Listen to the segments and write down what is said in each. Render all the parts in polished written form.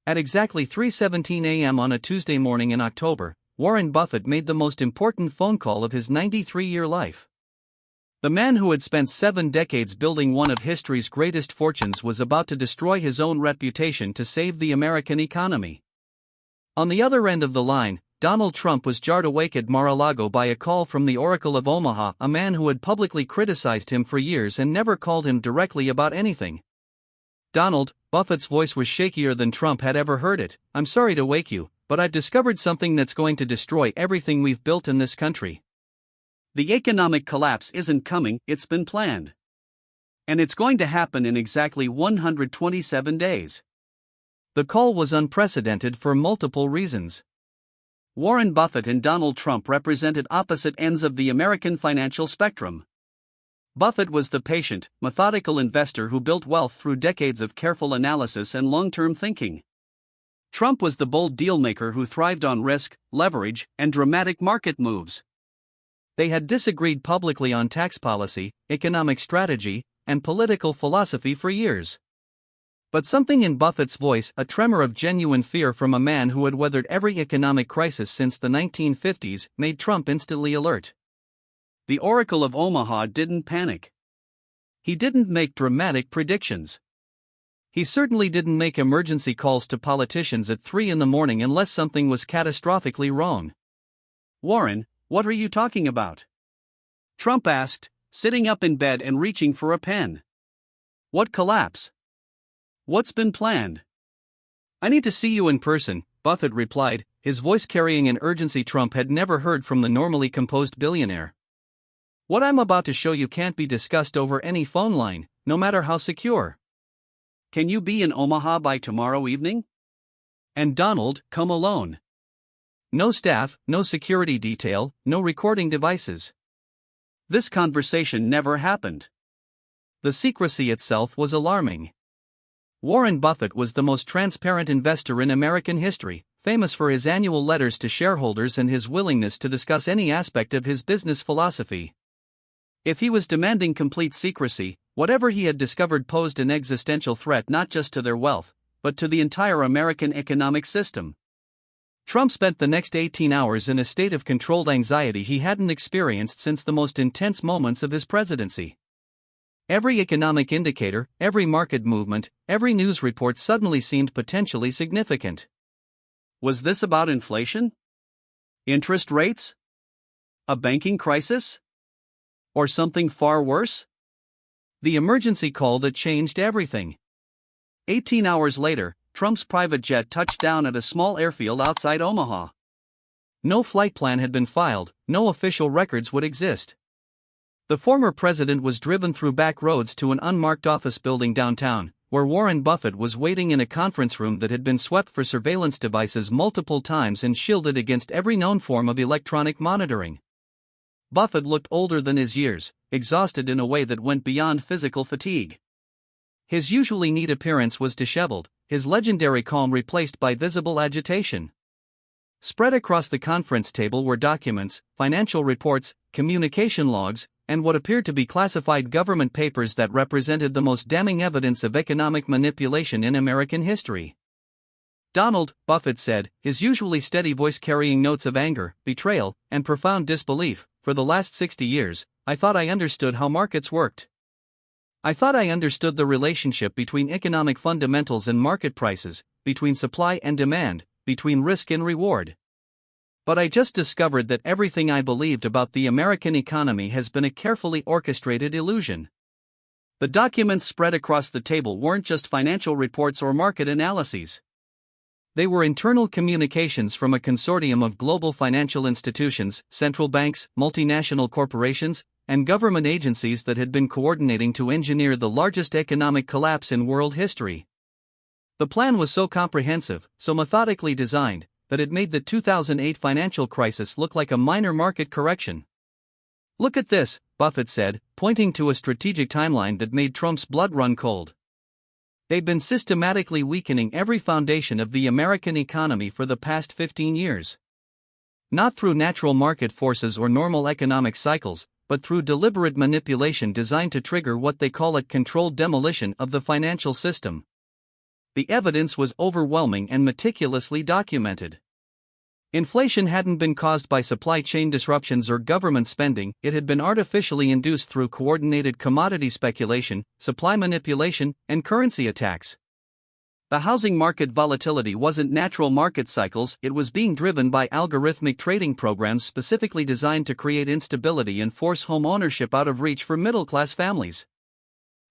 At exactly 3:17 a.m. on a Tuesday morning in October, Warren Buffett made the most important phone call of his 93-year life. The man who had spent 7 decades building one of history's greatest fortunes was about to destroy his own reputation to save the American economy. On the other end of the line, Donald Trump was jarred awake at Mar-a-Lago by a call from the Oracle of Omaha, a man who had publicly criticized him for years and never called him directly about anything. Donald, Buffett's voice was shakier than Trump had ever heard it. "I'm sorry to wake you, but I've discovered something that's going to destroy everything we've built in this country. The economic collapse isn't coming, it's been planned. And it's going to happen in exactly 127 days. The call was unprecedented for multiple reasons. Warren Buffett and Donald Trump represented opposite ends of the American financial spectrum. Buffett was the patient, methodical investor who built wealth through decades of careful analysis and long-term thinking. Trump was the bold dealmaker who thrived on risk, leverage, and dramatic market moves. They had disagreed publicly on tax policy, economic strategy, and political philosophy for years. But something in Buffett's voice, a tremor of genuine fear from a man who had weathered every economic crisis since the 1950s, made Trump instantly alert. The Oracle of Omaha didn't panic. He didn't make dramatic predictions. He certainly didn't make emergency calls to politicians at 3 in the morning unless something was catastrophically wrong. "Warren, what are you talking about?" Trump asked, sitting up in bed and reaching for a pen. "What collapse? What's been planned?" "I need to see you in person," Buffett replied, his voice carrying an urgency Trump had never heard from the normally composed billionaire. "What I'm about to show you can't be discussed over any phone line, no matter how secure. Can you be in Omaha by tomorrow evening? And Donald, come alone. No staff, no security detail, no recording devices." This conversation never happened. The secrecy itself was alarming. Warren Buffett was the most transparent investor in American history, famous for his annual letters to shareholders and his willingness to discuss any aspect of his business philosophy. If he was demanding complete secrecy, whatever he had discovered posed an existential threat not just to their wealth, but to the entire American economic system. Trump spent the next 18 hours in a state of controlled anxiety he hadn't experienced since the most intense moments of his presidency. Every economic indicator, every market movement, every news report suddenly seemed potentially significant. Was this about inflation? Interest rates? A banking crisis? Or something far worse? The emergency call that changed everything. 18 hours later, Trump's private jet touched down at a small airfield outside Omaha. No flight plan had been filed, no official records would exist. The former president was driven through back roads to an unmarked office building downtown, where Warren Buffett was waiting in a conference room that had been swept for surveillance devices multiple times and shielded against every known form of electronic monitoring. Buffett looked older than his years, exhausted in a way that went beyond physical fatigue. His usually neat appearance was disheveled, his legendary calm replaced by visible agitation. Spread across the conference table were documents, financial reports, communication logs, and what appeared to be classified government papers that represented the most damning evidence of economic manipulation in American history. "Donald," Buffett said, his usually steady voice carrying notes of anger, betrayal, and profound disbelief, "for the last 60 years, I thought I understood how markets worked. I thought I understood the relationship between economic fundamentals and market prices, between supply and demand, between risk and reward. But I just discovered that everything I believed about the American economy has been a carefully orchestrated illusion." The documents spread across the table weren't just financial reports or market analyses. They were internal communications from a consortium of global financial institutions, central banks, multinational corporations, and government agencies that had been coordinating to engineer the largest economic collapse in world history. The plan was so comprehensive, so methodically designed, that it made the 2008 financial crisis look like a minor market correction. "Look at this," Buffett said, pointing to a strategic timeline that made Trump's blood run cold. "They've been systematically weakening every foundation of the American economy for the past 15 years. Not through natural market forces or normal economic cycles, but through deliberate manipulation designed to trigger what they call a controlled demolition of the financial system. The evidence was overwhelming and meticulously documented. Inflation hadn't been caused by supply chain disruptions or government spending, it had been artificially induced through coordinated commodity speculation, supply manipulation, and currency attacks. The housing market volatility wasn't natural market cycles, it was being driven by algorithmic trading programs specifically designed to create instability and force home ownership out of reach for middle-class families.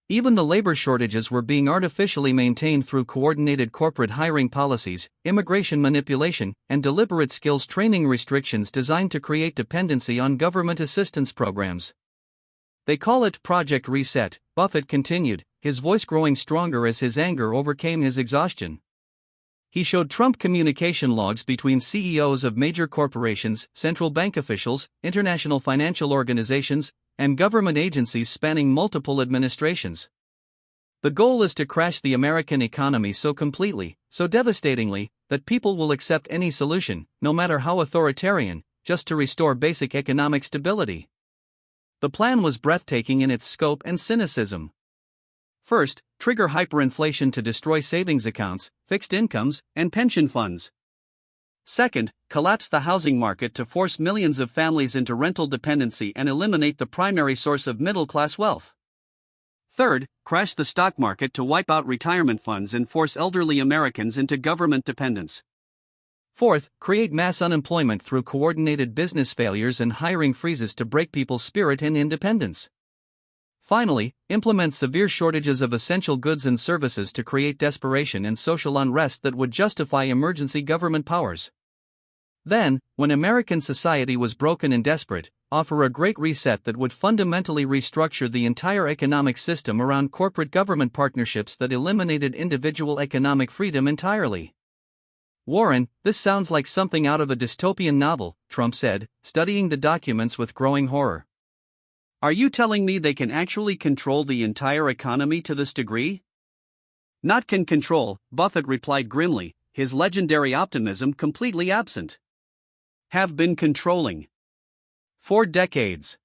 Even the labor shortages were being artificially maintained through coordinated corporate hiring policies, immigration manipulation, and deliberate skills training restrictions designed to create dependency on government assistance programs. They call it Project Reset, Buffett continued, his voice growing stronger as his anger overcame his exhaustion. He showed Trump communication logs between CEOs of major corporations, central bank officials, international financial organizations, and government agencies spanning multiple administrations. The goal is to crash the American economy so completely, so devastatingly, that people will accept any solution, no matter how authoritarian, just to restore basic economic stability. The plan was breathtaking in its scope and cynicism. First, trigger hyperinflation to destroy savings accounts, fixed incomes, and pension funds. Second, collapse the housing market to force millions of families into rental dependency and eliminate the primary source of middle-class wealth. Third, crash the stock market to wipe out retirement funds and force elderly Americans into government dependence. Fourth, create mass unemployment through coordinated business failures and hiring freezes to break people's spirit and independence. Finally, implement severe shortages of essential goods and services to create desperation and social unrest that would justify emergency government powers. Then, when American society was broken and desperate, offer a great reset that would fundamentally restructure the entire economic system around corporate government partnerships that eliminated individual economic freedom entirely. Warren, this sounds like something out of a dystopian novel, Trump said, studying the documents with growing horror. Are you telling me they can actually control the entire economy to this degree? Not can control, Buffett replied grimly, his legendary optimism completely absent. Have been controlling. For decades.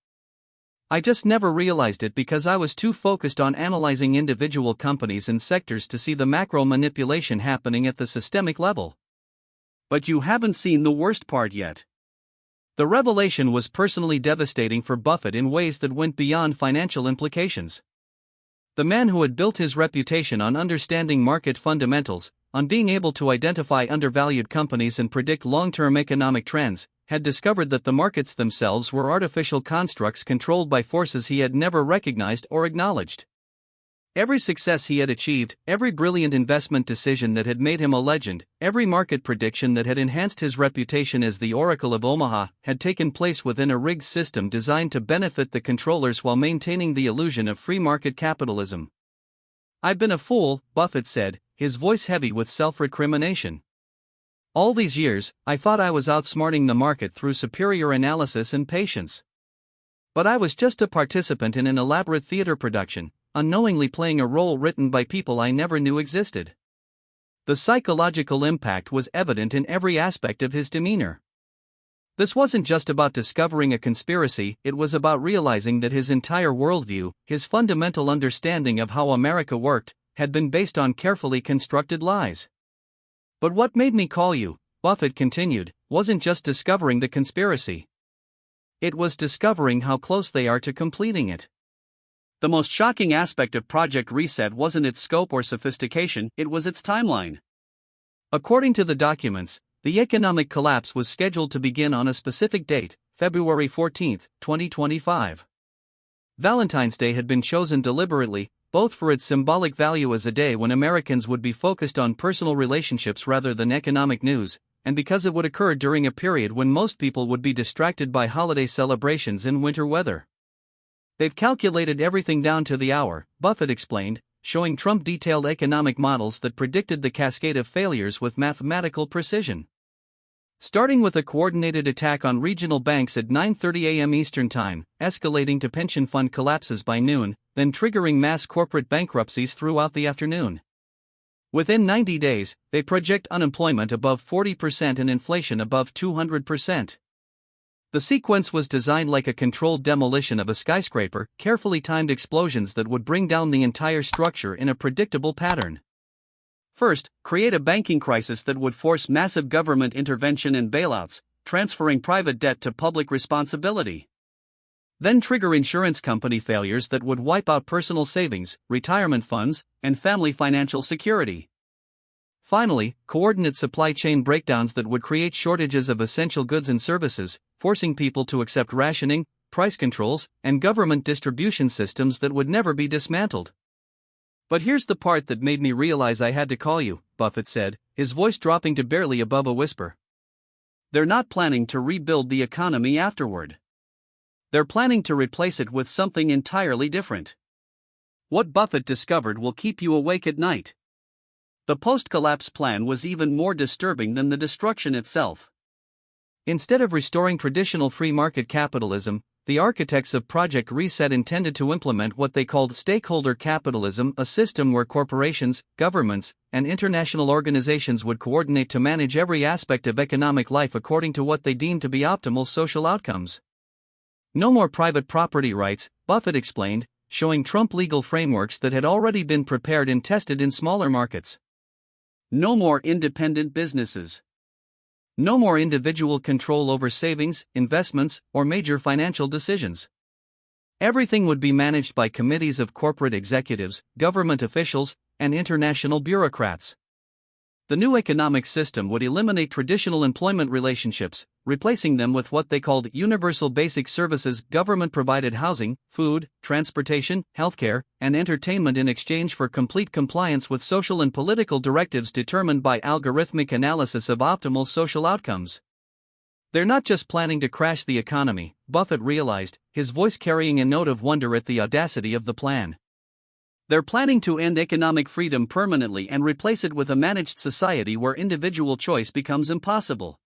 I just never realized it because I was too focused on analyzing individual companies and sectors to see the macro manipulation happening at the systemic level. But you haven't seen the worst part yet. The revelation was personally devastating for Buffett in ways that went beyond financial implications. The man who had built his reputation on understanding market fundamentals, on being able to identify undervalued companies and predict long-term economic trends, had discovered that the markets themselves were artificial constructs controlled by forces he had never recognized or acknowledged. Every success he had achieved, every brilliant investment decision that had made him a legend, every market prediction that had enhanced his reputation as the Oracle of Omaha, had taken place within a rigged system designed to benefit the controllers while maintaining the illusion of free market capitalism. I've been a fool, Buffett said, his voice heavy with self-recrimination. All these years, I thought I was outsmarting the market through superior analysis and patience. But I was just a participant in an elaborate theater production, unknowingly playing a role written by people I never knew existed. The psychological impact was evident in every aspect of his demeanor. This wasn't just about discovering a conspiracy, it was about realizing that his entire worldview, his fundamental understanding of how America worked, had been based on carefully constructed lies. But what made me call you, Buffett continued, wasn't just discovering the conspiracy. It was discovering how close they are to completing it. The most shocking aspect of Project Reset wasn't its scope or sophistication, it was its timeline. According to the documents, the economic collapse was scheduled to begin on a specific date, February 14, 2025. Valentine's Day had been chosen deliberately, both for its symbolic value as a day when Americans would be focused on personal relationships rather than economic news, and because it would occur during a period when most people would be distracted by holiday celebrations in winter weather. They've calculated everything down to the hour, Buffett explained, showing Trump detailed economic models that predicted the cascade of failures with mathematical precision. Starting with a coordinated attack on regional banks at 9:30 a.m. Eastern Time, escalating to pension fund collapses by noon, then triggering mass corporate bankruptcies throughout the afternoon. Within 90 days, they project unemployment above 40% and inflation above 200%. The sequence was designed like a controlled demolition of a skyscraper, carefully timed explosions that would bring down the entire structure in a predictable pattern. First, create a banking crisis that would force massive government intervention and bailouts, transferring private debt to public responsibility. Then trigger insurance company failures that would wipe out personal savings, retirement funds, and family financial security. Finally, coordinate supply chain breakdowns that would create shortages of essential goods and services, forcing people to accept rationing, price controls, and government distribution systems that would never be dismantled. But here's the part that made me realize I had to call you, Buffett said, his voice dropping to barely above a whisper. They're not planning to rebuild the economy afterward. They're planning to replace it with something entirely different. What Buffett discovered will keep you awake at night. The post-collapse plan was even more disturbing than the destruction itself. Instead of restoring traditional free market capitalism, the architects of Project Reset intended to implement what they called stakeholder capitalism, a system where corporations, governments, and international organizations would coordinate to manage every aspect of economic life according to what they deemed to be optimal social outcomes. No more private property rights, Buffett explained, showing Trump legal frameworks that had already been prepared and tested in smaller markets. No more independent businesses. No more individual control over savings, investments, or major financial decisions. Everything would be managed by committees of corporate executives, government officials, and international bureaucrats. The new economic system would eliminate traditional employment relationships, replacing them with what they called universal basic services, government-provided housing, food, transportation, healthcare, and entertainment in exchange for complete compliance with social and political directives determined by algorithmic analysis of optimal social outcomes. They're not just planning to crash the economy, Buffett realized, his voice carrying a note of wonder at the audacity of the plan. They're planning to end economic freedom permanently and replace it with a managed society where individual choice becomes impossible.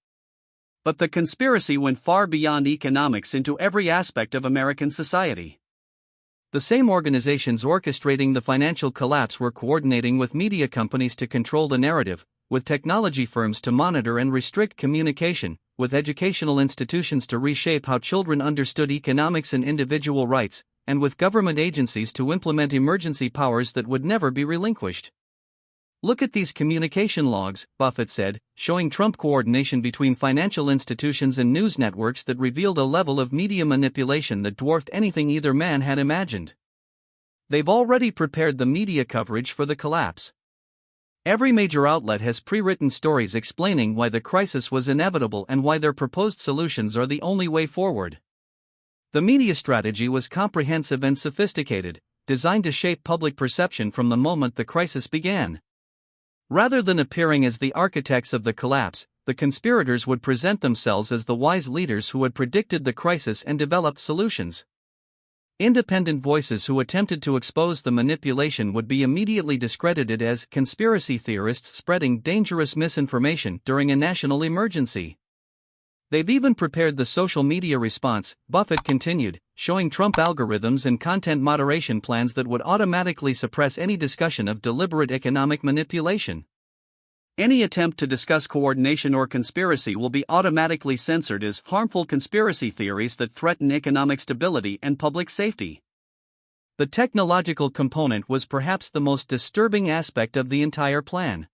But the conspiracy went far beyond economics into every aspect of American society. The same organizations orchestrating the financial collapse were coordinating with media companies to control the narrative, with technology firms to monitor and restrict communication, with educational institutions to reshape how children understood economics and individual rights, and with government agencies to implement emergency powers that would never be relinquished. Look at these communication logs, Buffett said, showing Trump coordination between financial institutions and news networks that revealed a level of media manipulation that dwarfed anything either man had imagined. They've already prepared the media coverage for the collapse. Every major outlet has pre-written stories explaining why the crisis was inevitable and why their proposed solutions are the only way forward. The media strategy was comprehensive and sophisticated, designed to shape public perception from the moment the crisis began. Rather than appearing as the architects of the collapse, the conspirators would present themselves as the wise leaders who had predicted the crisis and developed solutions. Independent voices who attempted to expose the manipulation would be immediately discredited as conspiracy theorists spreading dangerous misinformation during a national emergency. They've even prepared the social media response, Buffett continued, showing Trump algorithms and content moderation plans that would automatically suppress any discussion of deliberate economic manipulation. Any attempt to discuss coordination or conspiracy will be automatically censored as harmful conspiracy theories that threaten economic stability and public safety. The technological component was perhaps the most disturbing aspect of the entire plan.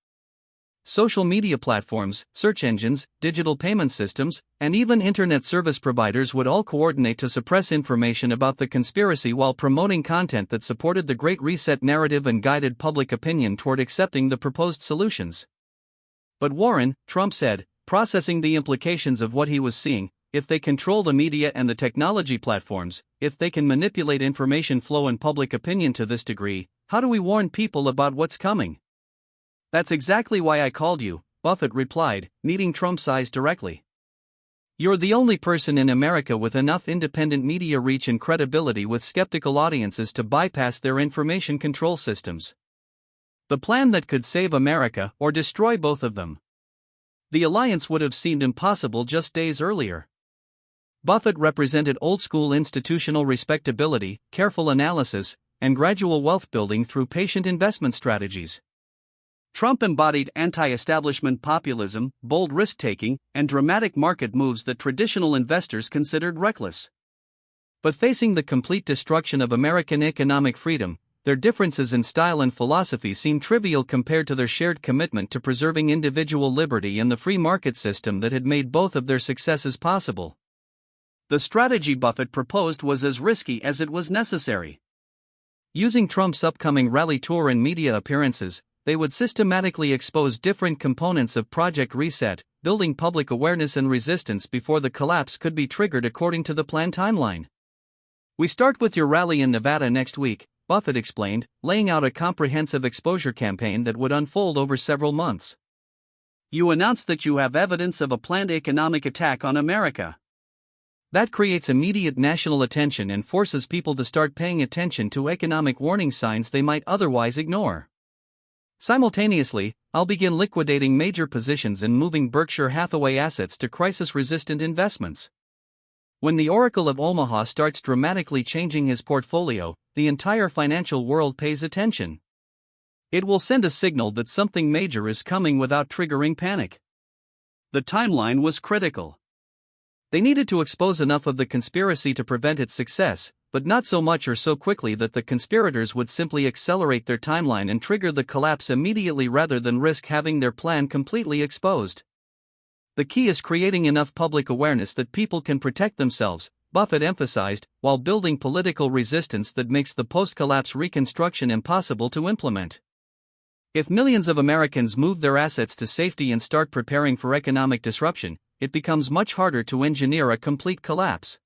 Social media platforms, search engines, digital payment systems, and even internet service providers would all coordinate to suppress information about the conspiracy while promoting content that supported the Great Reset narrative and guided public opinion toward accepting the proposed solutions. But Warren, Trump said, processing the implications of what he was seeing, if they control the media and the technology platforms, if they can manipulate information flow and public opinion to this degree, how do we warn people about what's coming? That's exactly why I called you, Buffett replied, meeting Trump's eyes directly. You're the only person in America with enough independent media reach and credibility with skeptical audiences to bypass their information control systems. The plan that could save America or destroy both of them. The alliance would have seemed impossible just days earlier. Buffett represented old-school institutional respectability, careful analysis, and gradual wealth building through patient investment strategies. Trump embodied anti-establishment populism, bold risk-taking, and dramatic market moves that traditional investors considered reckless. But facing the complete destruction of American economic freedom, their differences in style and philosophy seem trivial compared to their shared commitment to preserving individual liberty and the free market system that had made both of their successes possible. The strategy Buffett proposed was as risky as it was necessary. Using Trump's upcoming rally tour and media appearances, they would systematically expose different components of Project Reset, building public awareness and resistance before the collapse could be triggered according to the planned timeline. "We start with your rally in Nevada next week," Buffett explained, laying out a comprehensive exposure campaign that would unfold over several months. "You announced that you have evidence of a planned economic attack on America. That creates immediate national attention and forces people to start paying attention to economic warning signs they might otherwise ignore. Simultaneously, I'll begin liquidating major positions and moving Berkshire Hathaway assets to crisis-resistant investments. When the Oracle of Omaha starts dramatically changing his portfolio, the entire financial world pays attention. It will send a signal that something major is coming without triggering panic." The timeline was critical. They needed to expose enough of the conspiracy to prevent its success, but not so much or so quickly that the conspirators would simply accelerate their timeline and trigger the collapse immediately rather than risk having their plan completely exposed. "The key is creating enough public awareness that people can protect themselves," Buffett emphasized, while building political resistance that makes the post-collapse reconstruction impossible to implement. If millions of Americans move their assets to safety and start preparing for economic disruption, it becomes much harder to engineer a complete collapse.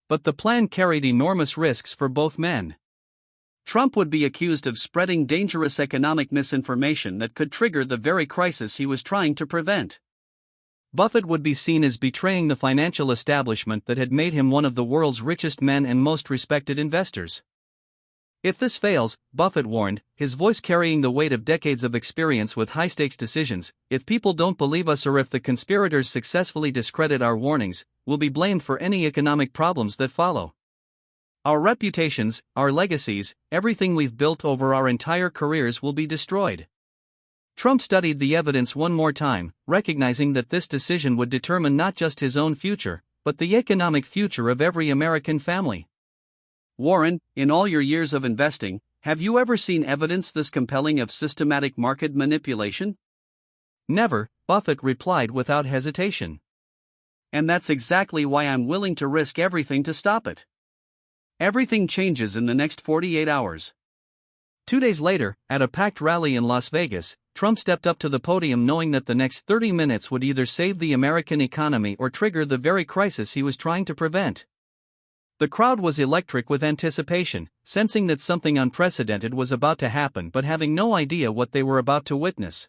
But the plan carried enormous risks for both men. Trump would be accused of spreading dangerous economic misinformation that could trigger the very crisis he was trying to prevent. Buffett would be seen as betraying the financial establishment that had made him one of the world's richest men and most respected investors. If this fails, Buffett warned, his voice carrying the weight of decades of experience with high-stakes decisions, if people don't believe us or if the conspirators successfully discredit our warnings, we'll be blamed for any economic problems that follow. Our reputations, our legacies, everything we've built over our entire careers will be destroyed. Trump studied the evidence one more time, recognizing that this decision would determine not just his own future, but the economic future of every American family. "Warren, in all your years of investing, have you ever seen evidence this compelling of systematic market manipulation?" "Never," Buffett replied without hesitation. "And that's exactly why I'm willing to risk everything to stop it." Everything changes in the next 48 hours. 2 days later, at a packed rally in Las Vegas, Trump stepped up to the podium knowing that the next 30 minutes would either save the American economy or trigger the very crisis he was trying to prevent. The crowd was electric with anticipation, sensing that something unprecedented was about to happen but having no idea what they were about to witness.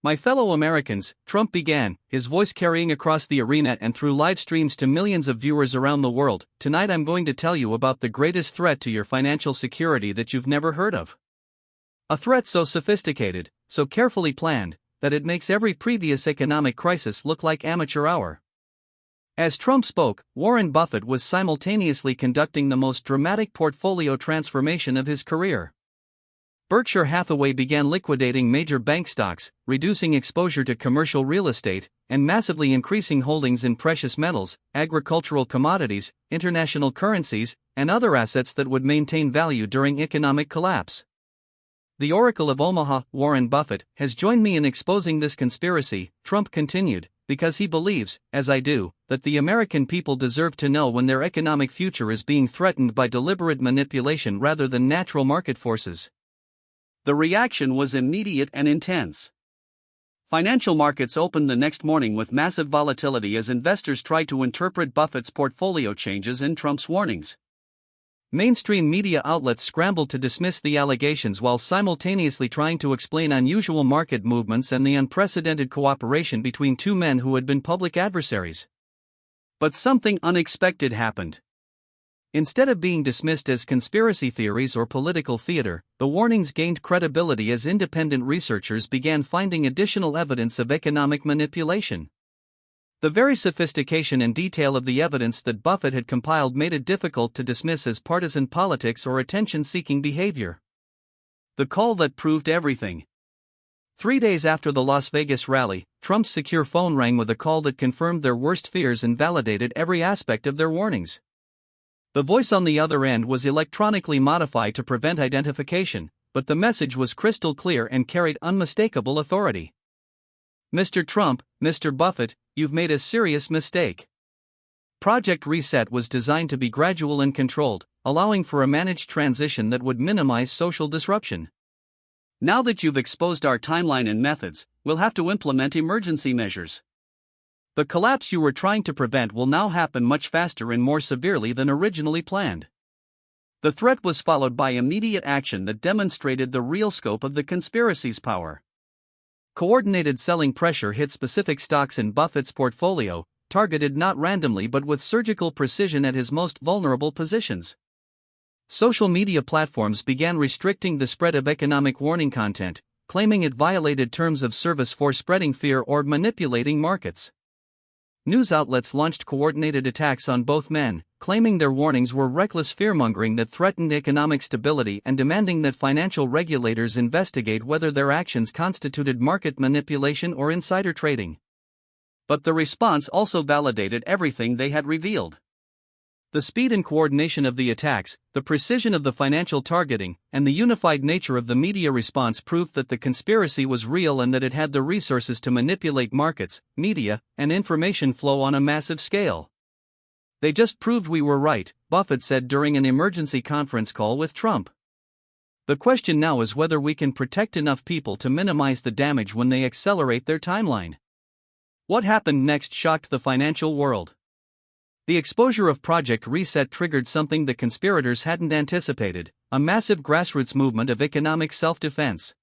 "My fellow Americans," Trump began, his voice carrying across the arena and through live streams to millions of viewers around the world, "tonight I'm going to tell you about the greatest threat to your financial security that you've never heard of. A threat so sophisticated, so carefully planned, that it makes every previous economic crisis look like amateur hour." As Trump spoke, Warren Buffett was simultaneously conducting the most dramatic portfolio transformation of his career. Berkshire Hathaway began liquidating major bank stocks, reducing exposure to commercial real estate, and massively increasing holdings in precious metals, agricultural commodities, international currencies, and other assets that would maintain value during economic collapse. "The Oracle of Omaha, Warren Buffett, has joined me in exposing this conspiracy," Trump continued, "because he believes, as I do, that the American people deserve to know when their economic future is being threatened by deliberate manipulation rather than natural market forces." The reaction was immediate and intense. Financial markets opened the next morning with massive volatility as investors tried to interpret Buffett's portfolio changes and Trump's warnings. Mainstream media outlets scrambled to dismiss the allegations while simultaneously trying to explain unusual market movements and the unprecedented cooperation between two men who had been public adversaries. But something unexpected happened. Instead of being dismissed as conspiracy theories or political theater, the warnings gained credibility as independent researchers began finding additional evidence of economic manipulation. The very sophistication and detail of the evidence that Buffett had compiled made it difficult to dismiss as partisan politics or attention-seeking behavior. The call that proved everything. 3 days after the Las Vegas rally, Trump's secure phone rang with a call that confirmed their worst fears and validated every aspect of their warnings. The voice on the other end was electronically modified to prevent identification, but the message was crystal clear and carried unmistakable authority. Mr. Trump, Mr. Buffett, you've made a serious mistake. Project Reset was designed to be gradual and controlled, allowing for a managed transition that would minimize social disruption. Now that you've exposed our timeline and methods, we'll have to implement emergency measures. The collapse you were trying to prevent will now happen much faster and more severely than originally planned. The threat was followed by immediate action that demonstrated the real scope of the conspiracy's power. Coordinated selling pressure hit specific stocks in Buffett's portfolio, targeted not randomly but with surgical precision at his most vulnerable positions. Social media platforms began restricting the spread of economic warning content, claiming it violated terms of service for spreading fear or manipulating markets. News outlets launched coordinated attacks on both men, claiming their warnings were reckless fearmongering that threatened economic stability and demanding that financial regulators investigate whether their actions constituted market manipulation or insider trading. But the response also validated everything they had revealed. The speed and coordination of the attacks, the precision of the financial targeting, and the unified nature of the media response proved that the conspiracy was real and that it had the resources to manipulate markets, media, and information flow on a massive scale. They just proved we were right, Buffett said during an emergency conference call with Trump. The question now is whether we can protect enough people to minimize the damage when they accelerate their timeline. What happened next shocked the financial world. The exposure of Project Reset triggered something the conspirators hadn't anticipated: a massive grassroots movement of economic self-defense.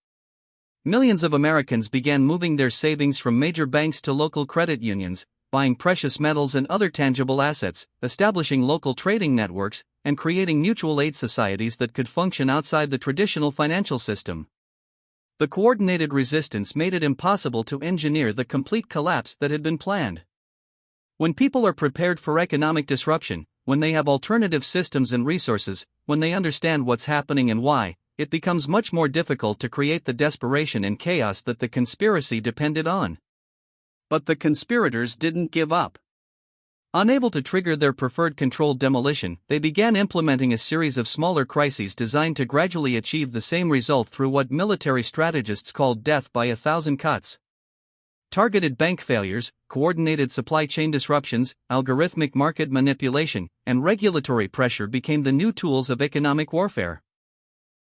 Millions of Americans began moving their savings from major banks to local credit unions, buying precious metals and other tangible assets, establishing local trading networks, and creating mutual aid societies that could function outside the traditional financial system. The coordinated resistance made it impossible to engineer the complete collapse that had been planned. When people are prepared for economic disruption, when they have alternative systems and resources, when they understand what's happening and why, it becomes much more difficult to create the desperation and chaos that the conspiracy depended on. But the conspirators didn't give up. Unable to trigger their preferred controlled demolition, they began implementing a series of smaller crises designed to gradually achieve the same result through what military strategists called death by 1,000 cuts. Targeted bank failures, coordinated supply chain disruptions, algorithmic market manipulation, and regulatory pressure became the new tools of economic warfare.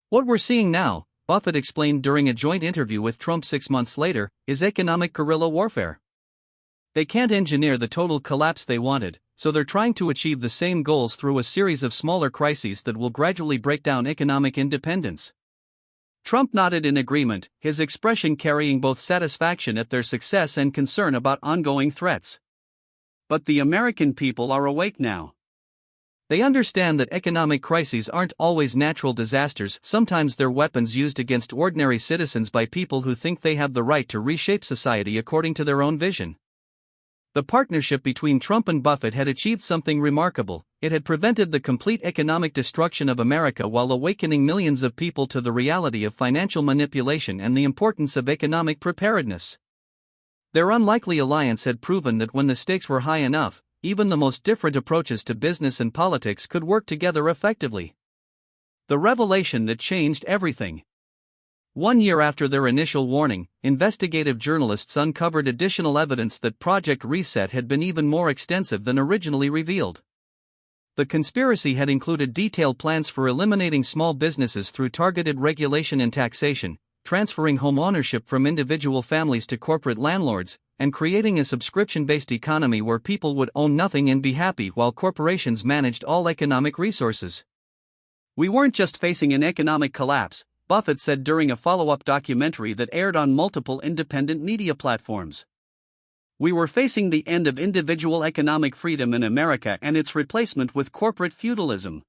What we're seeing now, Buffett explained during a joint interview with Trump 6 months later, is economic guerrilla warfare. They can't engineer the total collapse they wanted, so they're trying to achieve the same goals through a series of smaller crises that will gradually break down economic independence. Trump nodded in agreement, his expression carrying both satisfaction at their success and concern about ongoing threats. But the American people are awake now. They understand that economic crises aren't always natural disasters. Sometimes they're weapons used against ordinary citizens by people who think they have the right to reshape society according to their own vision. The partnership between Trump and Buffett had achieved something remarkable. It had prevented the complete economic destruction of America while awakening millions of people to the reality of financial manipulation and the importance of economic preparedness. Their unlikely alliance had proven that when the stakes were high enough, even the most different approaches to business and politics could work together effectively. The revelation that changed everything. 1 year after their initial warning, investigative journalists uncovered additional evidence that Project Reset had been even more extensive than originally revealed. The conspiracy had included detailed plans for eliminating small businesses through targeted regulation and taxation, transferring home ownership from individual families to corporate landlords, and creating a subscription-based economy where people would own nothing and be happy while corporations managed all economic resources. We weren't just facing an economic collapse, Buffett said during a follow-up documentary that aired on multiple independent media platforms. We were facing the end of individual economic freedom in America and its replacement with corporate feudalism.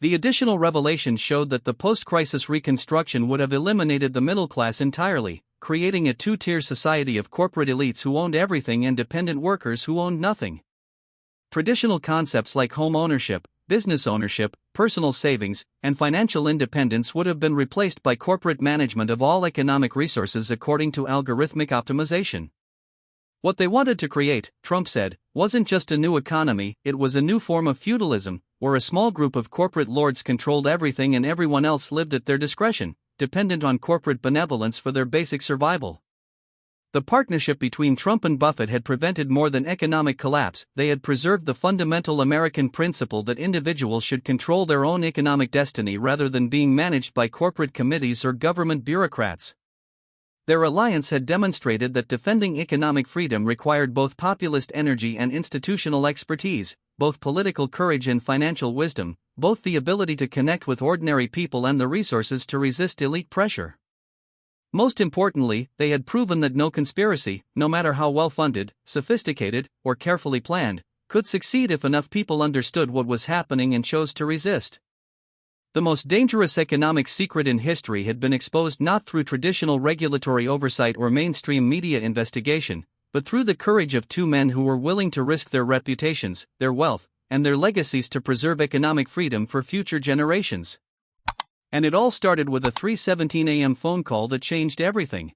The additional revelation showed that the post-crisis reconstruction would have eliminated the middle class entirely, creating a two-tier society of corporate elites who owned everything and dependent workers who owned nothing. Traditional concepts like home ownership, business ownership, personal savings, and financial independence would have been replaced by corporate management of all economic resources according to algorithmic optimization. What they wanted to create, Trump said, wasn't just a new economy, it was a new form of feudalism, where a small group of corporate lords controlled everything and everyone else lived at their discretion, dependent on corporate benevolence for their basic survival. The partnership between Trump and Buffett had prevented more than economic collapse. They had preserved the fundamental American principle that individuals should control their own economic destiny rather than being managed by corporate committees or government bureaucrats. Their alliance had demonstrated that defending economic freedom required both populist energy and institutional expertise, both political courage and financial wisdom, both the ability to connect with ordinary people and the resources to resist elite pressure. Most importantly, they had proven that no conspiracy, no matter how well-funded, sophisticated, or carefully planned, could succeed if enough people understood what was happening and chose to resist. The most dangerous economic secret in history had been exposed not through traditional regulatory oversight or mainstream media investigation, but through the courage of two men who were willing to risk their reputations, their wealth, and their legacies to preserve economic freedom for future generations. And it all started with a 3:17 a.m. phone call that changed everything.